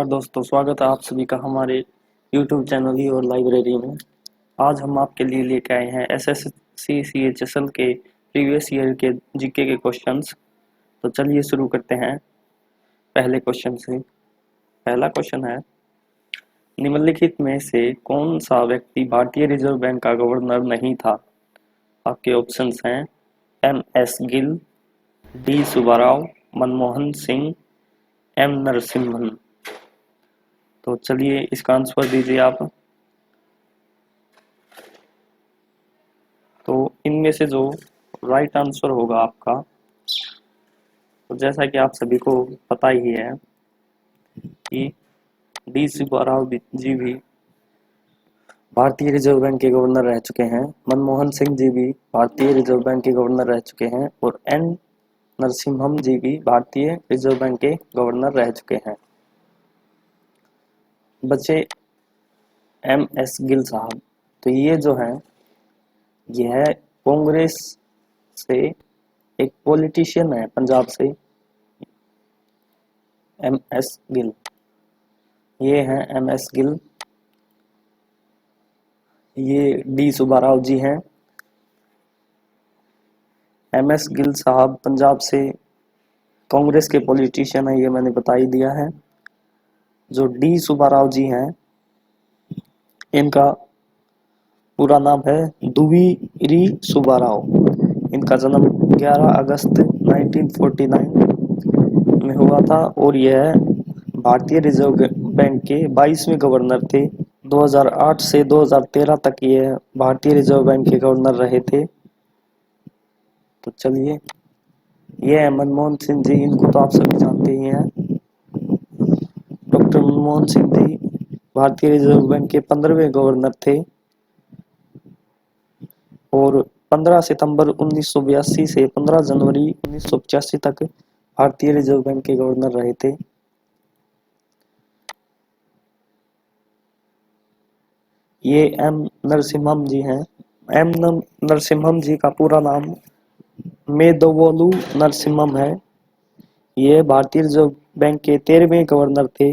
नमस्कार दोस्तों, स्वागत है आप सभी का हमारे YouTube चैनल ही और लाइब्रेरी में। आज हम आपके लिए लेके आए हैं SSC CHSL के प्रीवियस ईयर के जीके के क्वेश्चंस। तो चलिए शुरू करते हैं पहले क्वेश्चन से। पहला क्वेश्चन है, निम्नलिखित में से कौन सा व्यक्ति भारतीय रिजर्व बैंक का गवर्नर नहीं था? आपके ऑप्शंस हैं MS Gill, D Subbarao, Manmohan Singh, M Narasimhan. तो चलिए इसका आंसर दीजिए आप। तो इनमें से जो राइट आंसर होगा आपका, तो जैसा कि आप सभी को पता ही है कि D सुब्बाराव जी भी भारतीय रिजर्व बैंक के गवर्नर रह चुके हैं, मनमोहन सिंह जी भी भारतीय रिजर्व बैंक के गवर्नर रह चुके हैं और N नरसिम्हम जी भी भारतीय रिजर्व बैंक के गवर्नर रह चुके हैं। बचे MS गिल साहब। तो ये जो है यह कांग्रेस से एक पॉलिटिशियन है, पंजाब से, MS गिल। ये हैं MS गिल। ये D सुब्बाराव जी हैं। MS गिल साहब पंजाब से कांग्रेस के पॉलिटिशियन है, ये मैंने बता ही दिया है। जो D सुब्बाराव जी हैं, इनका पूरा नाम है दुवीरी सुब्बाराव। इनका जन्म 11 अगस्त 1949 में हुआ था और यह भारतीय रिजर्व बैंक के 22वें गवर्नर थे। 2008 से 2013 तक ये भारतीय रिजर्व बैंक के गवर्नर रहे थे। तो चलिए, ये है मनमोहन सिंह जी। इनको तो आप सभी जानते ही हैं। डॉक्टर मनमोहन सिंह जी भारतीय रिजर्व बैंक के 15वें गवर्नर थे और 15 सितंबर 1982 से 15 जनवरी 1985 तक भारतीय रिजर्व बैंक के गवर्नर रहे थे। ये M नरसिम्हम जी हैं। M नरसिम्हम जी का पूरा नाम मेदवोलू नरसिम्हम है। ये भारतीय रिजर्व बैंक के 13वें गवर्नर थे।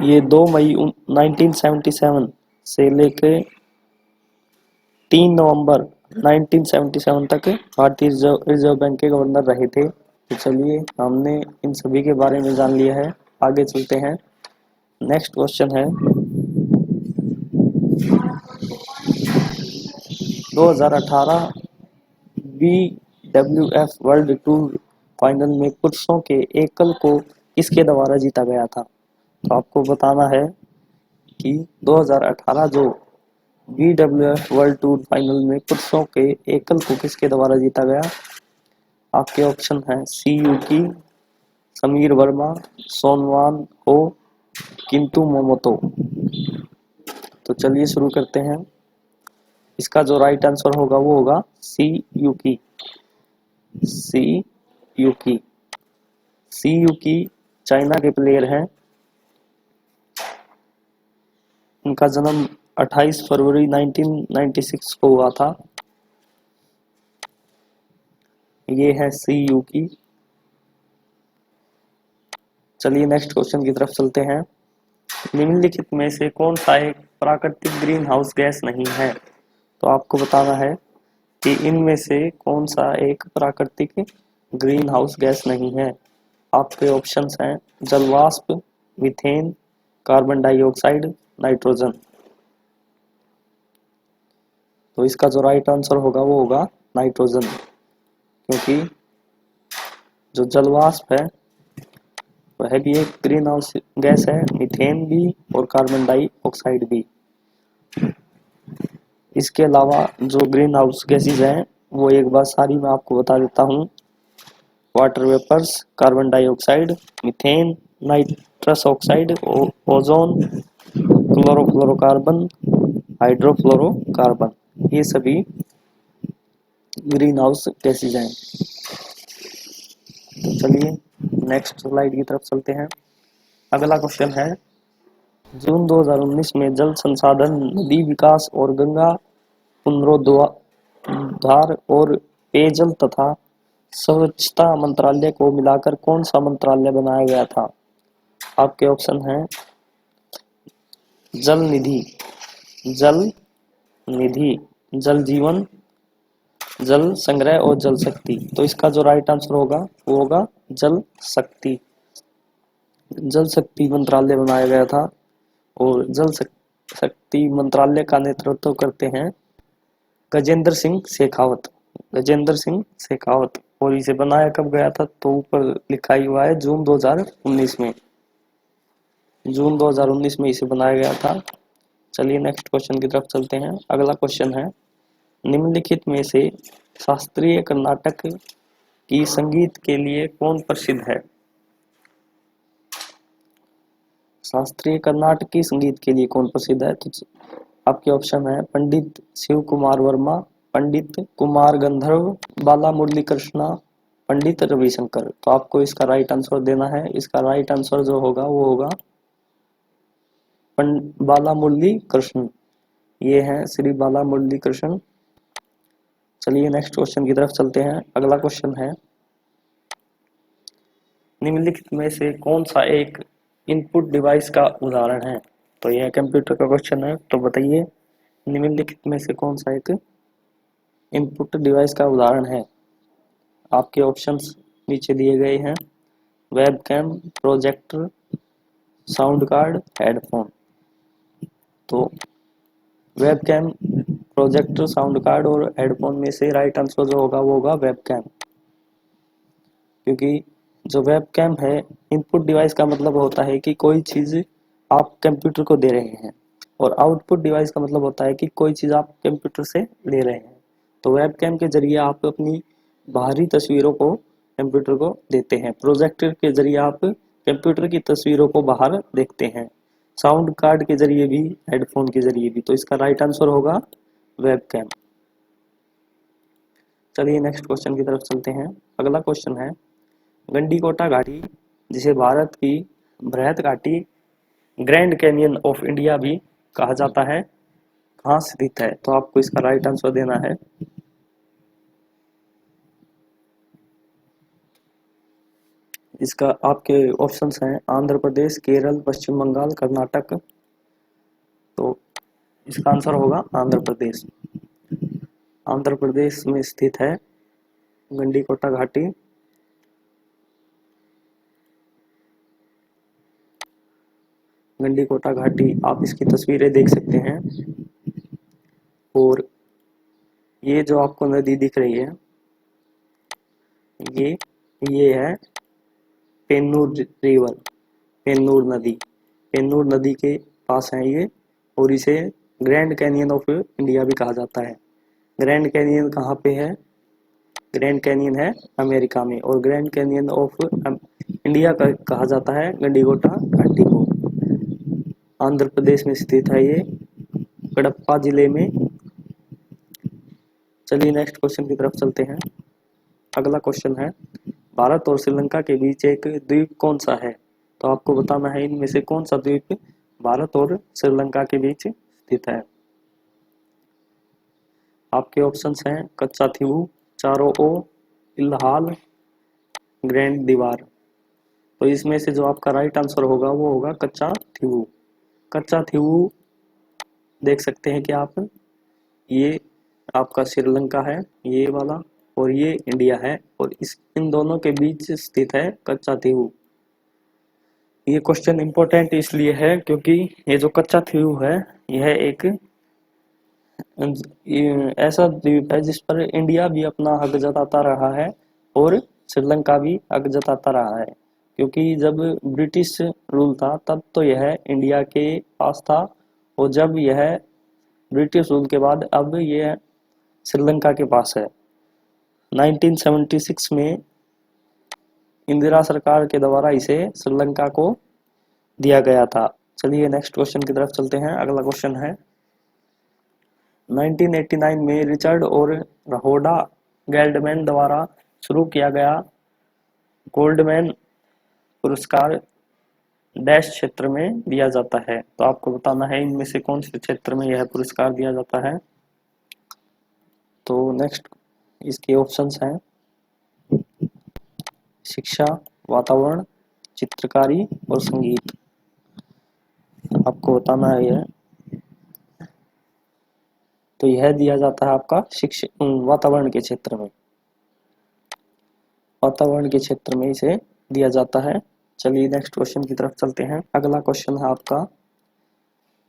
ये 2 मई 1977 से लेकर 3 नवंबर 1977 तक भारतीय रिजर्व बैंक के गवर्नर रहे थे। तो चलिए, हमने इन सभी के बारे में जान लिया है। आगे चलते हैं। नेक्स्ट क्वेश्चन है, 2018 BWF वर्ल्ड टूर फाइनल में पुरुषों के एकल को किसके द्वारा जीता गया था? तो आपको बताना है कि 2018 जो BWF वर्ल्ड टूर फाइनल में पुरुषों के एकल को किसके द्वारा जीता गया? आपके ऑप्शन हैं C यूकी, समीर वर्मा, सोनवान हो, किंतु मोमोतो। तो चलिए शुरू करते हैं। इसका जो राइट आंसर होगा वो होगा C यूकी। C यूकी। C यूकी चाइना के प्लेयर हैं। उनका जन्म 28 फरवरी 1996 को हुआ था। ये है C यूकी। चलिए नेक्स्ट क्वेश्चन की तरफ चलते हैं। निम्नलिखित में से कौन सा एक प्राकृतिक ग्रीन हाउस गैस नहीं है? तो आपको बताना है कि इनमें से कौन सा एक प्राकृतिक ग्रीन हाउस गैस नहीं है। आपके ऑप्शंस हैं जलवाष्प, मीथेन, कार्बन डाइऑक्साइड, नाइट्रोजन। तो इसका जो राइट आंसर होगा वो होगा नाइट्रोजन, क्योंकि जो जलवाष्प है वह भी एक ग्रीन हाउस गैस है, मीथेन भी और कार्बन डाइऑक्साइड भी। इसके अलावा जो ग्रीन हाउस गैसेज हैं वो एक बार सारी मैं आपको बता देता हूँ। Water vapours, carbon dioxide, methane, nitrous oxide, ozone, chlorofluorocarbon, hydrofluorocarbon, ये सभी ग्रीन हाउस गैसेज हैं। तो चलिए नेक्स्ट स्लाइड की तरफ चलते हैं। अगला क्वेश्चन है, जून 2019 में जल संसाधन, नदी विकास और गंगा पुनरुद्धार और पेयजल तथा स्वच्छता मंत्रालय को मिलाकर कौन सा मंत्रालय बनाया गया था? आपके ऑप्शन हैं जल निधि, जल निधि, जल जीवन, जल संग्रह और जल शक्ति। तो इसका जो राइट आंसर होगा वो होगा जल शक्ति। जल शक्ति मंत्रालय बनाया गया था और जल शक्ति मंत्रालय का नेतृत्व करते हैं गजेंद्र सिंह शेखावत। गजेंद्र सिंह शेखावत। और इसे बनाया कब गया था? तो ऊपर लिखा ही हुआ है जून 2019 में। जून 2019 में इसे बनाया गया था। चलिए नेक्स्ट क्वेश्चन की तरफ चलते हैं। अगला क्वेश्चन है निम्नलिखित में से शास्त्रीय कर्नाटक की संगीत के लिए कौन प्रसिद्ध है? शास्त्रीय कर्नाटक की संगीत के लिए कौन प्रसिद्ध है? तो आपके ऑप्शन है पंडित शिव कुमार वर्मा, पंडित कुमार गंधर्व, बाला मुरली कृष्णा, पंडित रविशंकर। तो आपको इसका राइट आंसर देना है। इसका राइट आंसर जो होगा वो होगा बाला मुरली कृष्ण। ये हैं श्री बाला मुरली कृष्ण। चलिए नेक्स्ट क्वेश्चन की तरफ चलते हैं। अगला क्वेश्चन है निम्नलिखित में से कौन सा एक इनपुट डिवाइस का उदाहरण है? तो यह कंप्यूटर का क्वेश्चन है। तो बताइए निम्नलिखित में से कौन सा एक इनपुट डिवाइस का उदाहरण है? आपके ऑप्शंस नीचे दिए गए हैं webcam, projector, sound card, headphone. तो वेबकैम, प्रोजेक्टर, साउंड कार्ड और हेडफोन में से राइट आंसर जो होगा वो होगा वेबकैम। क्योंकि जो वेबकैम है इनपुट डिवाइस का मतलब होता है कि कोई चीज आप कंप्यूटर को दे रहे हैं और आउटपुट डिवाइस का मतलब होता है कि कोई चीज आप कंप्यूटर से ले रहे हैं। तो वेबकैम के जरिए आप अपनी बाहरी तस्वीरों को कंप्यूटर को देते हैं। प्रोजेक्टर के जरिए आप कंप्यूटर की तस्वीरों को बाहर देखते हैं। साउंड कार्ड के जरिए भी, हेडफोन के जरिए भी। तो इसका राइट आंसर होगा वेबकैम। चलिए नेक्स्ट क्वेश्चन की तरफ चलते हैं। अगला क्वेश्चन है गंडीकोटा घाटी, जिसे भारत की बृहत घाटी, ग्रैंड कैनियन ऑफ इंडिया भी कहा जाता है, कहाँ स्थित है? तो आपको इसका राइट आंसर देना है। इसका आपके ऑप्शंस हैं आंध्र प्रदेश, केरल, पश्चिम बंगाल, कर्नाटक। तो इसका आंसर होगा आंध्र प्रदेश। आंध्र प्रदेश में स्थित है गंडीकोटा घाटी। गंडीकोटा घाटी आप इसकी तस्वीरें देख सकते हैं। और ये जो आपको नदी दिख रही है ये है पेन्नूर रिवर, पेन्नूर नदी। पेन्नूर नदी के पास है ये और इसे ग्रैंड कैनियन ऑफ इंडिया भी कहा जाता है। ग्रैंड कैनियन कहाँ पे है? ग्रैंड कैनियन है अमेरिका में और ग्रैंड कैनियन ऑफ इंडिया का कहा जाता है गंडीकोटा घाटी को। आंध्र प्रदेश में स्थित है ये, कडप्पा जिले में। चलिए नेक्स्ट क्वेश्चन की तरफ चलते हैं। अगला क्वेश्चन है भारत और श्रीलंका के बीच एक द्वीप कौन सा है? तो आपको बताना है इनमें से कौन सा द्वीप भारत और श्रीलंका के बीच स्थित है। आपके ऑप्शंस हैं कच्चा थीवू, चारो ओ, इल्हाल, ग्रैंड दीवार। तो इसमें से जो आपका राइट आंसर होगा वो होगा कच्चा थीवू। कच्चा थीवू देख सकते हैं कि आप, ये आपका श्रीलंका है ये वाला और ये इंडिया है और इन दोनों के बीच स्थित है कच्चा थीवू। ये क्वेश्चन इंपॉर्टेंट इसलिए है क्योंकि ये जो कच्चा थीवू है यह एक ऐसा द्वीप है जिस पर इंडिया भी अपना हक जताता रहा है और श्रीलंका भी हक जताता रहा है। क्योंकि जब ब्रिटिश रूल था तब तो यह इंडिया के पास था और जब यह ब्रिटिश रूल के बाद अब यह श्रीलंका के पास है। 1976 में इंदिरा सरकार के द्वारा इसे श्रीलंका को दिया गया था। चलिए नेक्स्ट क्वेश्चन की तरफ चलते हैं। अगला क्वेश्चन है 1989 में रिचर्ड और रहोडा गेल्डमैन द्वारा शुरू किया गया गोल्डमैन पुरस्कार डैश क्षेत्र में दिया जाता है। तो आपको बताना है इनमें से कौन से क्षेत्र में यह पुरस्कार दिया जाता है। तो नेक्स्ट इसके ऑप्शंस हैं शिक्षा, वातावरण, चित्रकारी और संगीत। आपको बताना है यह। तो यह दिया जाता है आपका शिक्षा वातावरण के क्षेत्र में, वातावरण के क्षेत्र में इसे दिया जाता है। चलिए नेक्स्ट क्वेश्चन की तरफ चलते हैं। अगला क्वेश्चन है आपका,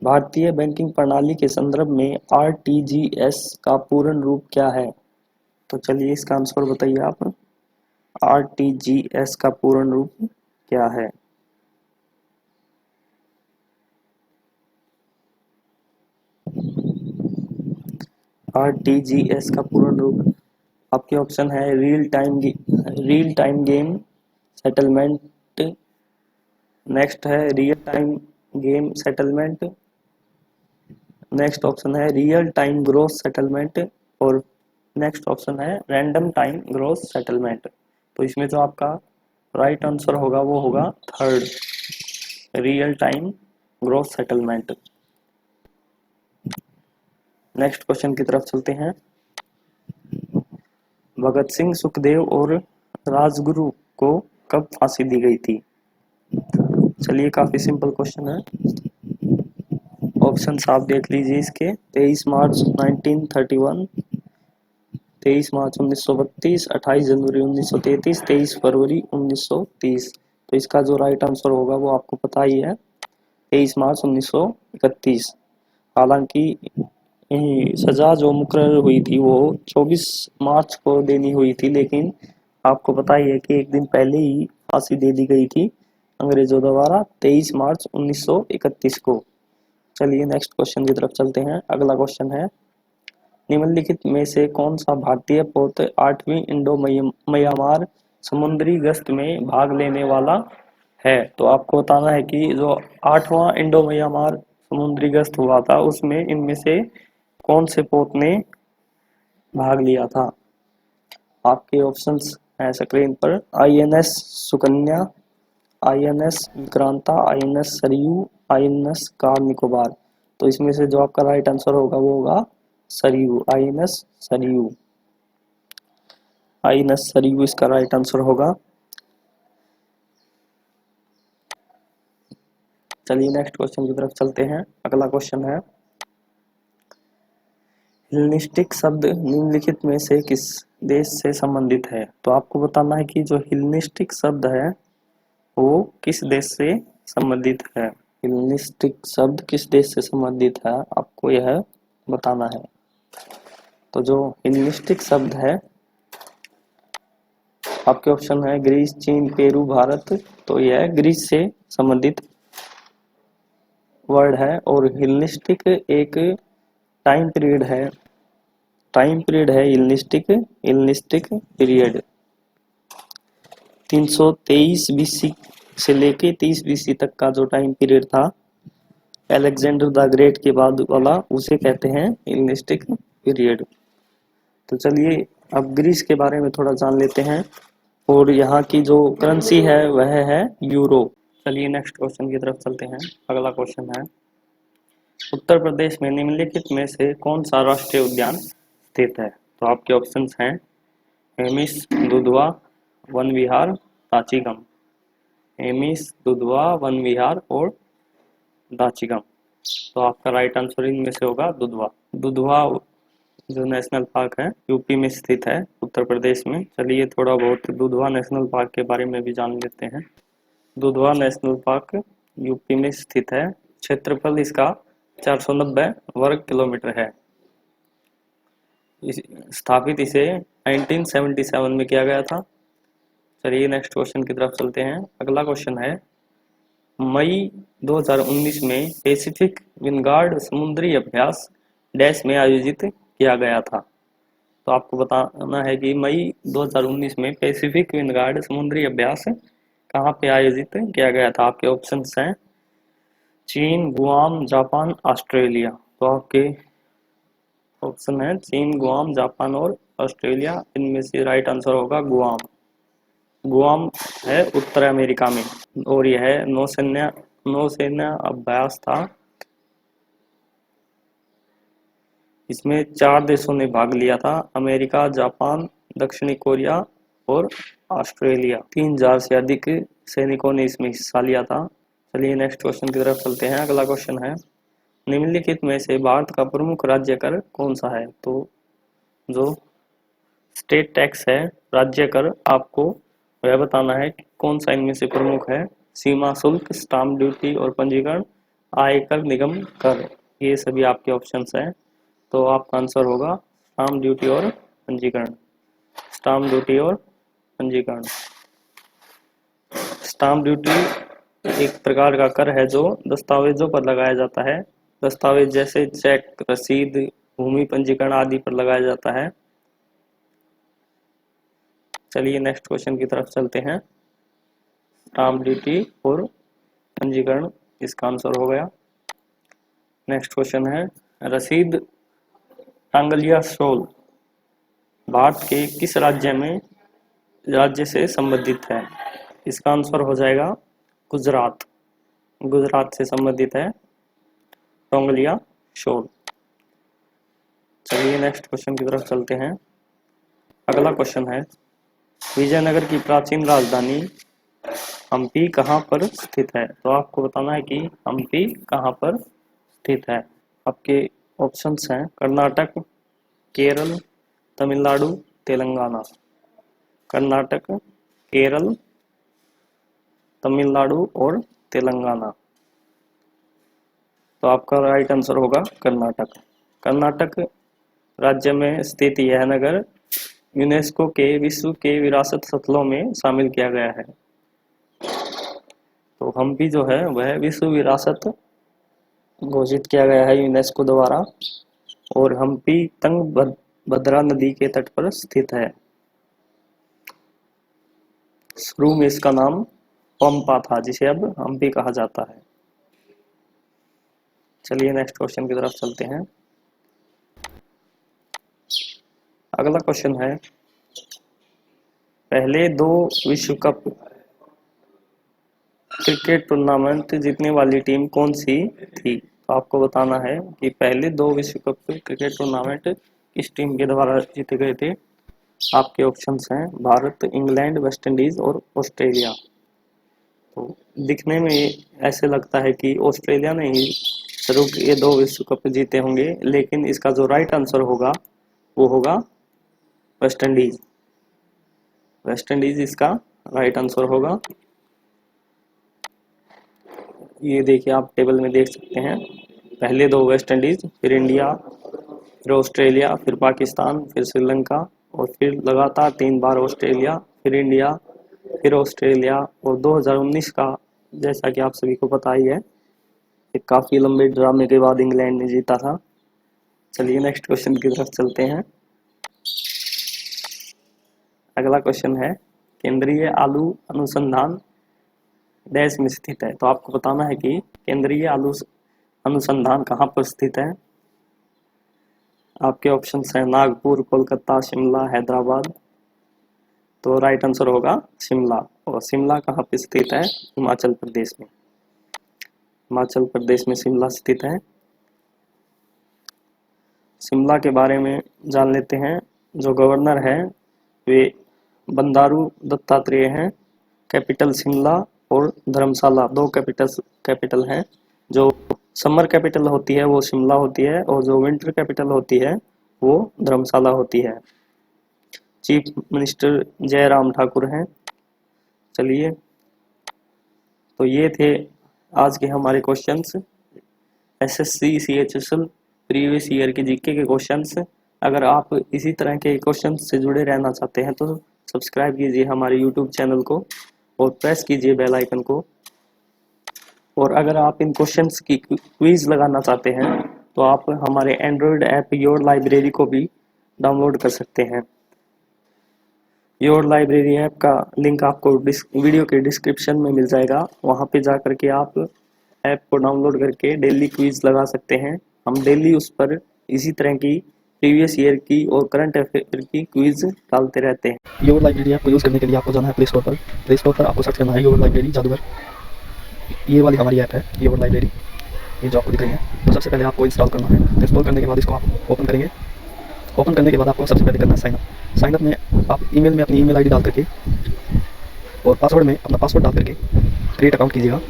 भारतीय बैंकिंग प्रणाली के संदर्भ में आरटीजीएस का पूर्ण रूप क्या है? तो चलिए इसका आंसर बताइए आप। आरटीजीएस का पूर्ण रूप क्या है? आरटीजीएस का पूर्ण रूप आपके ऑप्शन है real time game settlement, next है real time game settlement, next option है रियल टाइम ग्रोथ सेटलमेंट, और नेक्स्ट ऑप्शन है रैंडम टाइम ग्रोथ सेटलमेंट। तो इसमें जो आपका राइट आंसर होगा वो होगा third, real time growth settlement. Next question की तरफ चलते हैं। भगत सिंह, सुखदेव और राजगुरु को कब फांसी दी गई थी? चलिए काफी सिंपल क्वेश्चन है। ऑप्शन आप देख लीजिए इसके। 23 मार्च 1931, 23 मार्च 1932, 28 जनवरी 1933, 23 फरवरी 1930। तो इसका जो राइट आंसर होगा वो आपको पता ही है, 23 मार्च 1931। हालांकि सजा जो मुकर्रर हुई थी वो 24 मार्च को देनी हुई थी, लेकिन आपको पता ही है कि एक दिन पहले ही फांसी दे दी गई थी अंग्रेजों द्वारा 23 मार्च 1931 को। चलिए नेक्स्ट क्वेश्चन की तरफ चलते हैं। अगला क्वेश्चन है, निम्नलिखित में से कौन सा भारतीय पोत 8वीं इंडो म्यांमार समुद्री गश्त में भाग लेने वाला है? तो आपको बताना है कि जो 8वां इंडो म्यांमार समुद्री गश्त हुआ था उसमें इनमें से कौन से पोत ने भाग लिया था? आपके ऑप्शंस हैं स्क्रीन पर। INS Sukanya, INS Vikranta, INS Sarayu, INS Car Nicobar. तो इसमें से जो आपका राइट आंसर होगा वो होगा सरयू, आईएनएस सरयू, आईएनएस सरयू इसका राइट आंसर होगा। चलिए नेक्स्ट क्वेश्चन की तरफ चलते हैं। अगला क्वेश्चन है, हेलेनिस्टिक शब्द निम्नलिखित में से किस देश से संबंधित है? तो आपको बताना है कि जो हेलेनिस्टिक शब्द है वो किस देश से संबंधित है। हेलेनिस्टिक शब्द किस देश से संबंधित है आपको यह बताना है। तो जो हेलेनिस्टिक शब्द है आपके ऑप्शन है ग्रीस, चीन, पेरू, भारत। तो यह ग्रीस से संबंधित वर्ड है। और हेलेनिस्टिक एक टाइम पीरियड है, हेलेनिस्टिक पीरियड 323 बीसी से लेके 30 बीसी तक का जो टाइम पीरियड था अलेक्जेंडर द ग्रेट के बाद वाला, उसे कहते हैं हेलेनिस्टिक पीरियड। तो चलिए अब ग्रीस के बारे में थोड़ा जान लेते हैं, और यहाँ की जो करेंसी है वह है यूरो। चलिए नेक्स्ट क्वेश्चन की तरफ चलते हैं। अगला क्वेश्चन है, उत्तर प्रदेश में निम्नलिखित में से कौन सा राष्ट्रीय उद्यान स्थित है? तो आपके ऑप्शंस हैं हेमिस, दुधवा, वन विहार, दाचीगम। हेमिस, दुधवा, वन विहार और दाचीगम। तो आपका राइट आंसर इनमें से होगा दुधवा। दुधवा जो नेशनल पार्क है यूपी में स्थित है, उत्तर प्रदेश में। चलिए थोड़ा बहुत दुधवा नेशनल पार्क के बारे में भी जान लेते हैं। दुधवा नेशनल पार्क यूपी में स्थित है। क्षेत्रफल इसका 490 वर्ग किलोमीटर है। स्थापित इसे 1977 में किया गया था। चलिए नेक्स्ट क्वेश्चन की तरफ चलते हैं। अगला क्वेश्चन है, मई 2019 में पैसिफिक विंडगार्ड समुद्री अभ्यास डैश में आयोजित किया गया था। तो आपको बताना है कि मई 2019 में पैसिफिक विंडगार्ड समुद्री अभ्यास कहाँ पे आयोजित किया गया था? आपके ऑप्शंस हैं चीन, गुआम, जापान, ऑस्ट्रेलिया। तो आपके ऑप्शन है चीन, गुआम, जापान और ऑस्ट्रेलिया। इनमें से राइट आंसर होगा गुआम। गुआम है उत्तर अमेरिका में, और यह नौसेना अभ्यास था। इसमें 4 देशों ने भाग लिया था, अमेरिका, जापान, दक्षिणी कोरिया और ऑस्ट्रेलिया। 3000 से अधिक सैनिकों ने इसमें हिस्सा लिया था। चलिए नेक्स्ट क्वेश्चन की तरफ चलते हैं। अगला क्वेश्चन है, निम्नलिखित में से भारत का प्रमुख राज्य कर कौन सा है? तो जो स्टेट टैक्स है, राज्य कर, आपको वह बताना है कि कौन सा इनमें से प्रमुख है। सीमा शुल्क, स्टाम्प ड्यूटी और पंजीकरण, आयकर, निगम कर, ये सभी आपके ऑप्शंस हैं। तो आपका आंसर होगा स्टाम्प ड्यूटी और पंजीकरण। स्टाम्प ड्यूटी और पंजीकरण। स्टाम्प ड्यूटी एक प्रकार का कर है जो दस्तावेजों पर लगाया जाता है। दस्तावेज जैसे चेक, रसीद, भूमि पंजीकरण आदि पर लगाया जाता है। चलिए नेक्स्ट क्वेश्चन की तरफ चलते हैं। स्टाम्प ड्यूटी और पंजीकरण इसका आंसर हो गया। नेक्स्ट क्वेश्चन है, रसीद टांगलिया शोल भारत के किस राज्य से संबंधित है? इसका आंसर हो जाएगा गुजरात। गुजरात से संबंधित है टोंगलिया शोल। चलिए नेक्स्ट क्वेश्चन की तरफ चलते हैं। अगला क्वेश्चन है, विजयनगर की प्राचीन राजधानी हम्पी कहाँ पर स्थित है? तो आपको बताना है कि हम्पी कहाँ पर स्थित है। आपके ऑप्शंस हैं कर्नाटक, केरल, तमिलनाडु, तेलंगाना। कर्नाटक, केरल, तमिलनाडु और तेलंगाना। तो आपका राइट आंसर होगा कर्नाटक। कर्नाटक राज्य में स्थित यह नगर यूनेस्को के विश्व के विरासत स्थलों में शामिल किया गया है। तो हम्पी जो है वह विश्व विरासत घोषित किया गया है यूनेस्को द्वारा, और हम्पी तुंगभद्रा नदी के तट पर स्थित है। शुरू में इसका नाम पंपा था, जिसे अब हम्पी कहा जाता है। चलिए नेक्स्ट क्वेश्चन की तरफ चलते हैं। अगला क्वेश्चन है, पहले 2 विश्व कप क्रिकेट टूर्नामेंट जीतने वाली टीम कौन सी थी? तो आपको बताना है कि पहले 2 विश्व कप क्रिकेट टूर्नामेंट किस टीम के द्वारा जीते गए थे। आपके ऑप्शंस हैं भारत, इंग्लैंड, वेस्ट इंडीज और ऑस्ट्रेलिया। तो दिखने में ऐसे लगता है कि ऑस्ट्रेलिया ने ही शुरू ये 2 विश्व कप जीते होंगे, लेकिन इसका जो राइट आंसर होगा वो होगा वेस्ट इंडीज। वेस्ट इंडीज इसका राइट आंसर होगा। ये देखिए आप टेबल में देख सकते हैं, पहले 2 वेस्ट इंडीज, फिर इंडिया, फिर ऑस्ट्रेलिया, फिर पाकिस्तान, फिर श्रीलंका, और फिर लगातार 3 बार ऑस्ट्रेलिया, फिर इंडिया, फिर ऑस्ट्रेलिया। और 2019 का जैसा कि आप सभी को पता ही है, एक काफ़ी लंबे ड्रामे के बाद इंग्लैंड ने जीता था। चलिए नेक्स्ट क्वेश्चन की तरफ चलते हैं। अगला क्वेश्चन है, केंद्रीय आलू अनुसंधान देश में स्थित है। तो आपको बताना है कि केंद्रीय आलू अनुसंधान कहाँ पर स्थित है। आपके ऑप्शंस हैं नागपुर, कोलकाता, शिमला, हैदराबाद। तो राइट आंसर होगा शिमला। और शिमला कहाँ पे स्थित है? हिमाचल प्रदेश में। हिमाचल प्रदेश में शिमला स्थित है। शिमला के बारे में जान लेते हैं। जो गवर्नर है वे बंडारू दत्तात्रेय हैं। कैपिटल शिमला और धर्मशाला 2 कैपिटल हैं। जो समर कैपिटल होती है वो शिमला होती है, और जो विंटर कैपिटल होती है वो धर्मशाला होती है। चीफ मिनिस्टर जयराम ठाकुर हैं। चलिए, तो ये थे आज के हमारे questions, SSC CHSL previous year के जीके के क्वेश्चंस। अगर आप इसी तरह के क्वेश्चंस से जुड़े रहना चाहते हैं तो सब्सक्राइब कीजिए हमारे यूट्यूब चैनल को और प्रेस कीजिए बेल आइकन को। और अगर आप इन क्वेश्चंस की क्विज लगाना चाहते हैं तो आप हमारे एंड्रॉयड ऐप योर लाइब्रेरी को भी डाउनलोड कर सकते हैं। योर लाइब्रेरी ऐप का लिंक आपको वीडियो के डिस्क्रिप्शन में मिल जाएगा। वहाँ पे जा करके आप ऐप को डाउनलोड करके डेली क्विज लगा सकते हैं। हम डेली उस पर इसी तरह की प्रीवियस ईयर की और करंट अफेयर की क्विज डालते रहते हैं। योर लाइब्रेरी ऐप को यूज़ करने के लिए आपको जाना है प्ले स्टोर पर। प्ले स्टोर पर आपको सर्च करना है योर लाइब्रेरी जादूगर। ये वाली हमारी ऐप है योर लाइब्रेरी, ये जो आपको दिख रही है। तो सबसे पहले आपको इंस्टॉल करना है। इंस्टॉल करने के बाद इसको आप ओपन करेंगे ओपन करने के बाद आपको सबसे पहले करना है साइनअप। साइनअप में आप ईमेल में अपनी ईमेल आईडी डाल करके और पासवर्ड में अपना पासवर्ड डाल करके क्रिएट अकाउंट कीजिएगा।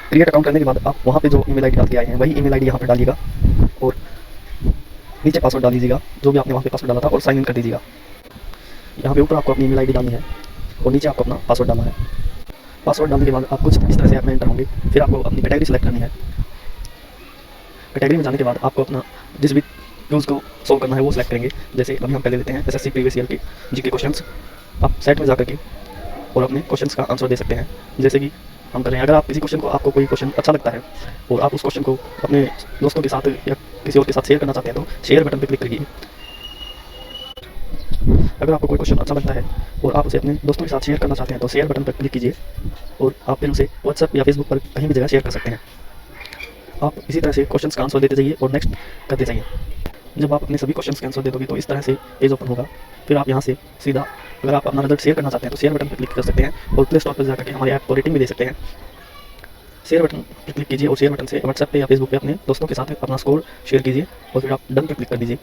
क्रिएट अकाउंट करने के बाद आप वहाँ पे जो ईमेल आईडी डाल के आए हैं वही ईमेल आईडी यहाँ पर डालिएगा और नीचे पासवर्ड डाल दीजिएगा जो भी आपने वहाँ पे पासवर्ड डाला था और साइन इन कर दीजिएगा। यहाँ पे ऊपर आपको अपनी ईमेल आईडी डालनी है और नीचे आपको अपना पासवर्ड डालना है। पासवर्ड डालने के बाद आप कुछ इस तरह से ऐप में एंटर होंगे। फिर आपको अपनी कैटेगरी सेलेक्ट करनी है। कैटेगरी में जाने के बाद आपको अपना जिस भी यूज़ को सोल्व करना है वो सिलेक्ट करेंगे। जैसे अभी हम पहले लेते हैं एसएससी प्रीवियस ईयर के जीके क्वेश्चंस। आप सेट में जा करके और अपने क्वेश्चंस का आंसर दे सकते हैं। जैसे कि हम कर रहे हैं, अगर आप किसी क्वेश्चन को आपको कोई क्वेश्चन अच्छा लगता है और आप उस क्वेश्चन को अपने दोस्तों के साथ या किसी और के साथ शेयर करना चाहते हैं तो शेयर बटन पर क्लिक करिए। अगर आपको कोई क्वेश्चन अच्छा लगता है और आप उसे अपने दोस्तों के साथ शेयर करना चाहते हैं तो शेयर बटन पर क्लिक कीजिए और आप फिर उसे व्हाट्सएप या फेसबुक पर कहीं भी जगह शेयर कर सकते हैं। आप इसी तरह से क्वेश्चंस का आंसर देते जाइए और नेक्स्ट करते जाइए। जब आप अपने सभी क्वेश्चंस का आंसर दे दोगे तो इस तरह से पेज ओपन होगा। फिर आप यहाँ से सीधा अगर आप अपना रिजल्ट शेयर करना चाहते हैं तो शेयर बटन पर क्लिक कर सकते हैं और प्ले स्टोर पर जाकर के हमारे ऐप को रेटिंग भी दे सकते हैं। शेयर बटन पर क्लिक कीजिए और शेयर बटन से व्हाट्सएप पे या फेसबुक पे अपने दोस्तों के साथ अपना स्कोर शेयर कीजिए और फिर आप डन पर क्लिक कर दीजिए।